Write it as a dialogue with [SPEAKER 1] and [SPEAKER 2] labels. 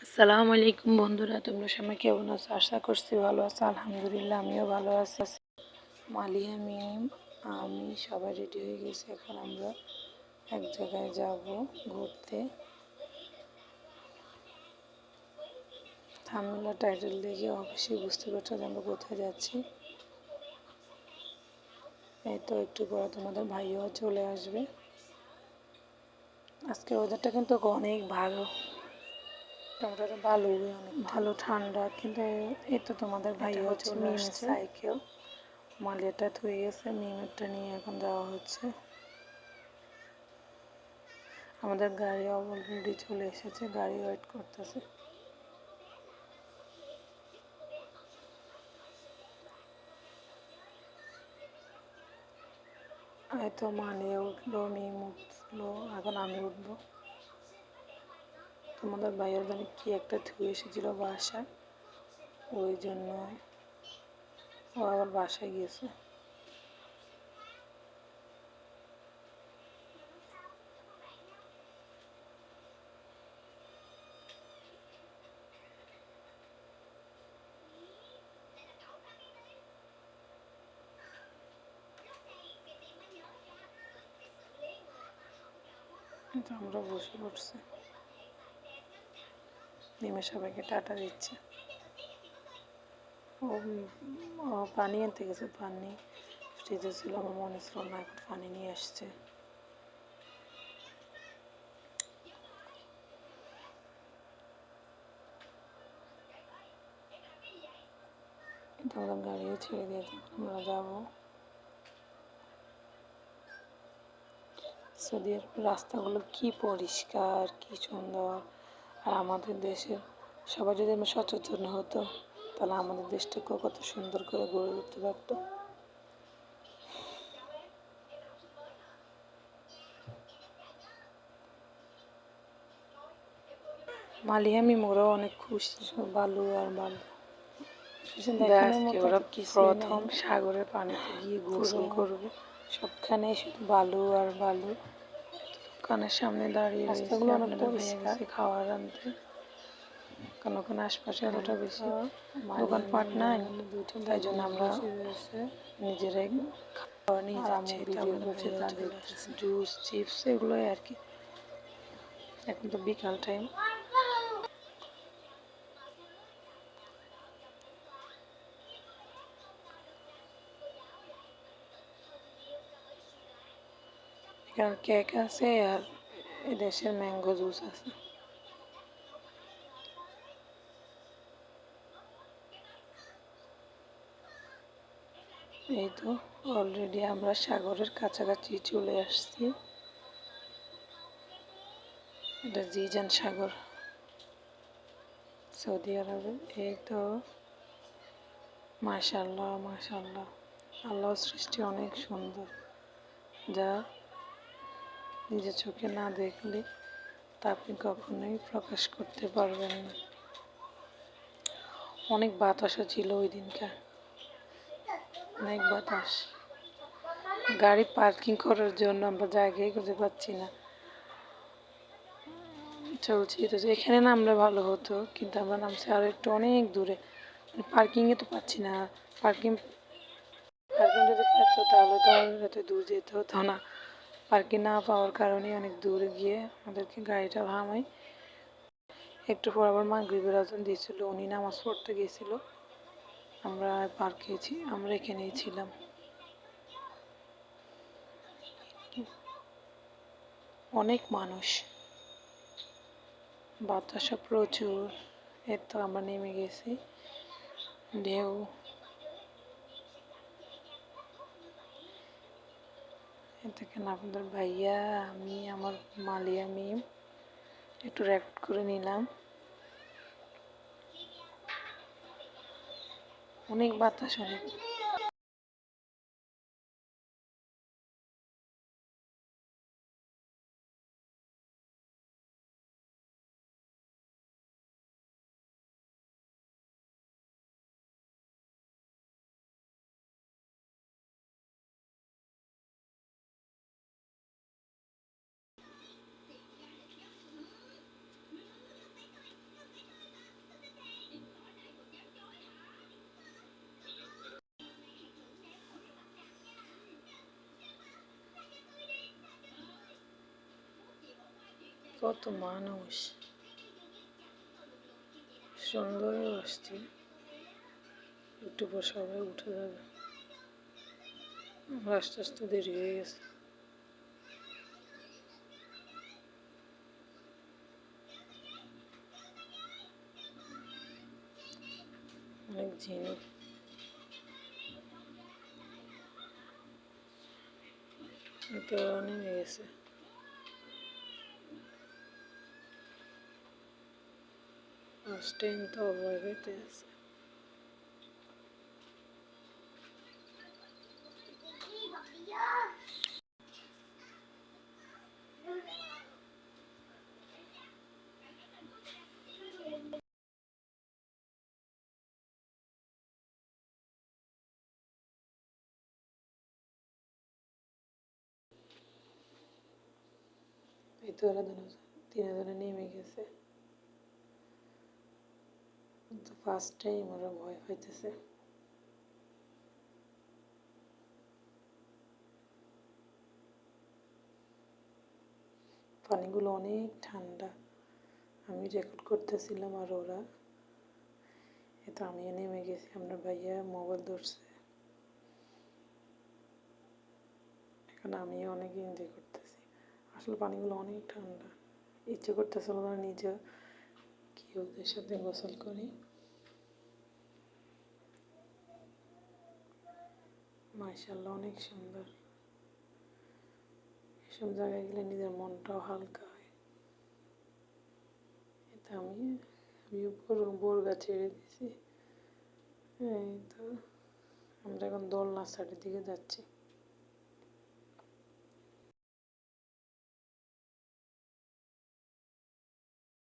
[SPEAKER 1] আসসালামু আলাইকুম বন্ধুরা, তোমরা সবাই কেমন আছো? আশা করছি ভালো আছো। আলহামদুলিল্লাহ আমিও ভালো আছি। মালিয়া মিম আমি সবাই রেডি হয়ে গেছি। এখন আমরা এক জায়গায় যাব ঘুরতে। থাম্বনেল আর টাইটেল দেখে অবশ্যই বুঝতে পারছো যে আমরা কোথায় যাচ্ছি। এই তো একটু পরে তোমাদের ভাইও চলে আসবে। আজকে ওয়েদারটা কিন্তু অনেক ভালো, ভালো অনেক ভালো ঠান্ডা। কিন্তু এই তো তোমাদের ভাইও চলে আসছে। সাইকেল মালিয়াটা থুয়ে গেছে, মিমেরটা নিয়ে এখন যাওয়া হচ্ছে। আমাদের গাড়ি অলরেডি চলে এসেছে, গাড়ি ওয়েট করতেছে। হয়তো মালিয়া উঠলো, মিম উঠলো, এখন আমি উঠবো। তোমাদের ভাইয়ের জানি কি একটা থুয়ে এসেছিল বাসায়, ওই জন্য ও আবার বাসায় গিয়েছে। আমরা বসে পড়ছি, মিমে সবাইকে টাটা দিচ্ছে। ও পানি আনতে গেছে, পানি ফ্রিজে ছিল, আমার মনে ছিল না, এখন পানি নিয়ে আসছে। কিন্তু আমাদের গাড়িও ছেড়ে দিয়েছে, আমরা যাবো। সৌদি আরবের রাস্তাগুলো কি পরিষ্কার, কি সুন্দর। আর আমাদের দেশের সবাই যদি আমরা সচেতন হতো, তাহলে আমাদের দেশটাকেও কত সুন্দর করে গড়ে তুলতে পারত। মালিয়ামি মোরাও অনেক খুশি, বালু আর বালু। ওরা প্রথম সাগরের পানিতে গিয়ে গোসল করবে, সবখানে শুধু বালু আর বালু। দোকানের সামনে দাঁড়িয়ে রাস্তাগুলো অনেক পরিষ্কার, খাওয়ার আনতে, কারণ ওখানে আশপাশে এতটা বেশি দোকানপাট নাই, তাই জন্য আমরা নিজেরাই খাওয়া নিয়ে যাচ্ছি। জুস, চিপস এগুলোই আর কি। এখন তো বিকাল টাইম। এখানে কেক আছে আর এদেশের ম্যাঙ্গো জুস আছে। এই তো অলরেডি আমরা সাগরের কাছাকাছি চলে আসছি। এটা জিজান সাগর, সৌদি আরবে। এই তো মাশাআল্লাহ মাশাআল্লাহ, আল্লাহর সৃষ্টি অনেক সুন্দর, যা নিজের চোখে না দেখলে তা আপনি কখনোই প্রকাশ করতে পারবেন না। অনেক বাতাসও ছিল ওই দিনকার, অনেক বাতাস। গাড়ি পার্কিং করার জন্য আমরা জায়গায় খুঁজে পাচ্ছি না। চলছি তো, এখানে নামলে ভালো হতো, কিন্তু আমরা নামছি আরো একটু অনেক দূরে, পার্কিংয়ে তো পাচ্ছি না। পার্কিং পার্কিং যদি পেতো তাহলে তো আর এত দূর যেতে হতো না। পার্কিং না পাওয়ার কারণে অনেক দূরে গিয়ে আমাদেরকে গাড়িটা থামাই। একটু পর আবার মাগরিবের আজান দিয়েছিল, উনি নামাজ পড়তে গিয়েছিল, আমরা আমরা এখানেই ছিলাম। অনেক মানুষ, বাতাসও প্রচুর। এর তো আমরা নেমে গেছি, ঢেউ। দেখেন আপনাদের ভাইয়া, আমি, আমার মালিয়া মিম একটু রেকর্ড করে নিলাম। অনেক বাতাস, অনেক। কত মানুষ, সুন্দর আসছে। একটু পর সবাই উঠে যাবে, আস্তে আস্তে দেরি হয়ে গেছে। অনেক ঝিনুক, তো নেমে গেছে। ফার্স্ট টাইম তো ভয় পেতে আছে। এই তো ওরা তিনজনে নেমে গেছে। তো ফার্স্ট টাইম ওরা ভয় পাইতেছে। পানিগুলো অনেক ঠান্ডা। আমি রেকর্ড করতেছিলাম আর ওরা, এতো আমিও নেমে গেছি। আপনার ভাইয়া মোবাইল ধরছে, এখন আমিও অনেক এনজয় করতেছি। আসলে পানিগুলো অনেক ঠান্ডা, ইচ্ছে করতেছিল না নিজে কি ওদের সাথে গোসল করি। মাশাআল্লাহ অনেক সুন্দর। এসব জায়গায় গেলে নিজের মনটাও হালকা হয়। এটা আমি বোরগা ছেড়ে দিছি। এই তো আমরা এখন দোলনা সাইডের দিকে যাচ্ছি।